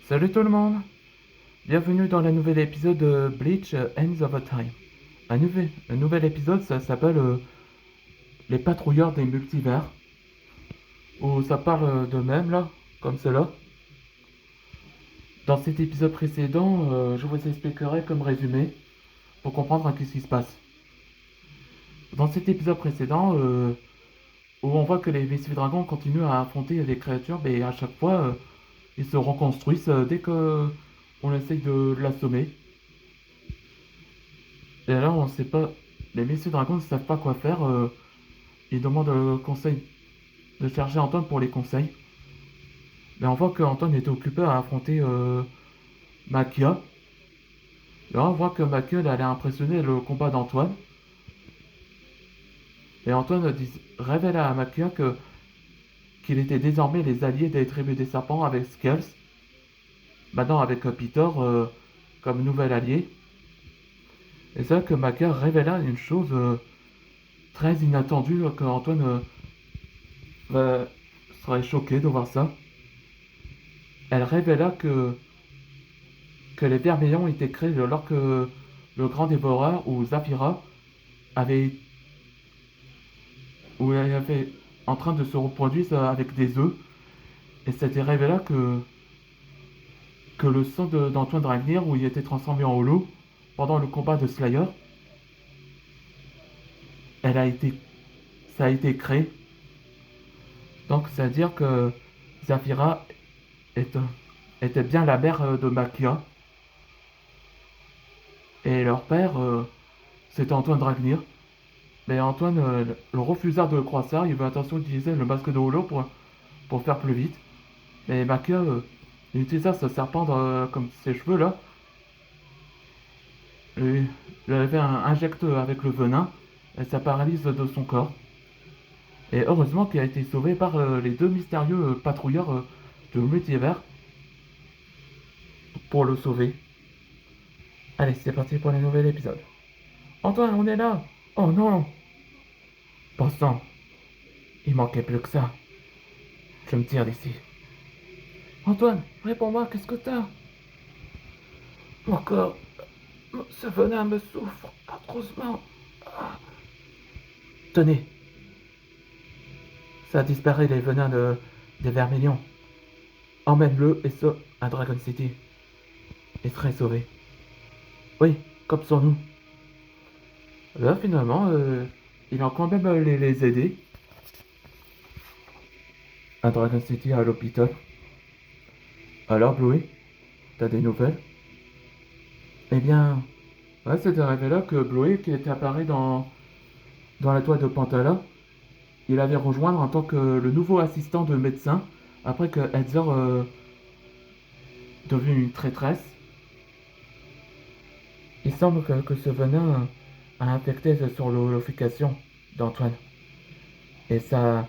Salut tout le monde, bienvenue dans le nouvel épisode de Bleach Ends of a Time. Un nouvel épisode, ça s'appelle Les patrouilleurs des multivers, où ça parle d'eux-mêmes là, comme cela. Dans cet épisode précédent, je vous expliquerai comme résumé, pour comprendre qu'est-ce qui se passe. Dans cet épisode précédent, où on voit que les Messieurs Dragons continuent à affronter les créatures, mais à chaque fois, ils se reconstruisent dès que on essaye de l'assommer. Et là, on sait pas. Les messieurs dragons ne savent pas quoi faire. Ils demandent le conseil de chercher Antoine pour les conseils. Mais on voit qu'Antoine était occupé à affronter Makia. Là, on voit que Makia elle allait impressionner le combat d'Antoine. Et Antoine révèle à Makia qu'il était désormais les alliés des tribus des serpents avec Skulls. Maintenant avec Peter comme nouvel allié. Et c'est là que Makia révéla une chose très inattendue que Antoine serait choqué de voir ça. Elle révéla que les vermillons étaient créés lorsque le grand dévoreur ou Zafira avait, ou elle avait en train de se reproduire avec des œufs. Et c'était révélé que le sang d'Antoine Dragnir, où il était transformé en holo pendant le combat de Slayer, elle a été, ça a été créé. Donc c'est-à-dire que Zafira est, était bien la mère de Makia. Et leur père, c'était Antoine Dragnir. Mais Antoine le refusa de le croire ça. Il veut attention d'utiliser le masque de holo pour faire plus vite. Mais Makia il utilisa ce serpent comme ses cheveux là. Et il avait un injecte avec le venin. Et ça paralyse de son corps. Et heureusement qu'il a été sauvé par les deux mystérieux patrouilleurs de multivers pour le sauver. Allez, c'est parti pour le nouvel épisode. Antoine, on est là. Oh non. Pensant, il manquait plus que ça. Je me tire d'ici. Antoine, réponds-moi, qu'est-ce que t'as? Mon corps, ce venin me souffre atrocement. Tenez, ça disparaît les venins des vermilions. Emmène-le et ça à Dragon City. Il serait sauvé. Oui, comme sans nous. Là, finalement, il a quand même les aider à Dragon City à l'hôpital. Alors, Bluey, t'as des nouvelles? Eh bien, ouais, c'était arrivé là que Bluey, qui était apparu dans la toile de Pantala, il avait rejoindre en tant que le nouveau assistant de médecin après que Heather devenue une traîtresse. Il semble que ce venin a infecté sur l'holofication d'Antoine et ça,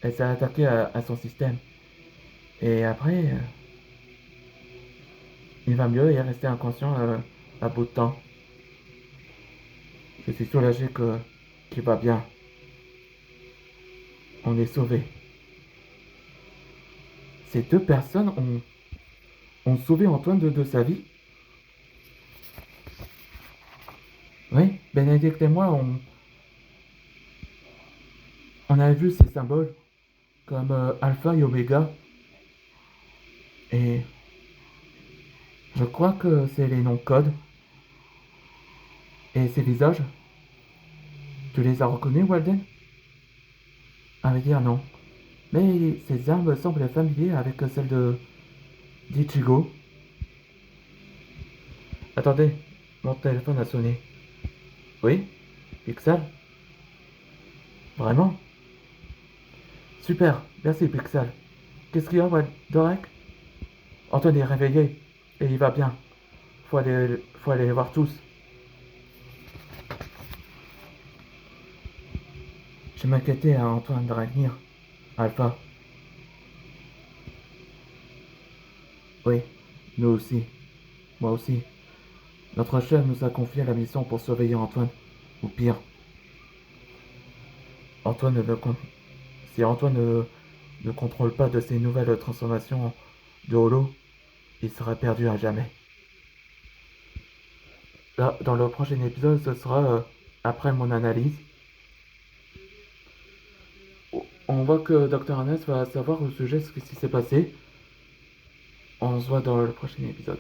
elle s'est attaquée à son système. Et après, il va mieux et est resté inconscient à bout de temps. Je suis soulagé qu'il va bien. On est sauvé. Ces deux personnes ont sauvé Antoine de sa vie. Oui, Bénédicte et moi, on a vu ces symboles comme Alpha et Oméga. Et je crois que c'est les noms codes. Et ces visages, tu les as reconnus, Walden? À vrai dire, non. Mais ces armes semblent familières avec celles de d'Ichigo. Attendez, mon téléphone a sonné. Oui? Pixel? Vraiment? Super, merci Pixel. Qu'est-ce qu'il y a, Dorek? Antoine est réveillé et il va bien. Faut aller les voir tous. Je m'inquiétais à Antoine de revenir. Alpha. Oui, nous aussi. Moi aussi. Notre chef nous a confié la mission pour surveiller Antoine. Ou pire, Antoine ne si Antoine ne contrôle pas de ces nouvelles transformations de holo, il sera perdu à jamais. Là, dans le prochain épisode, ce sera après mon analyse. On voit que Dr. Anas va savoir au sujet ce qui s'est passé. On se voit dans le prochain épisode.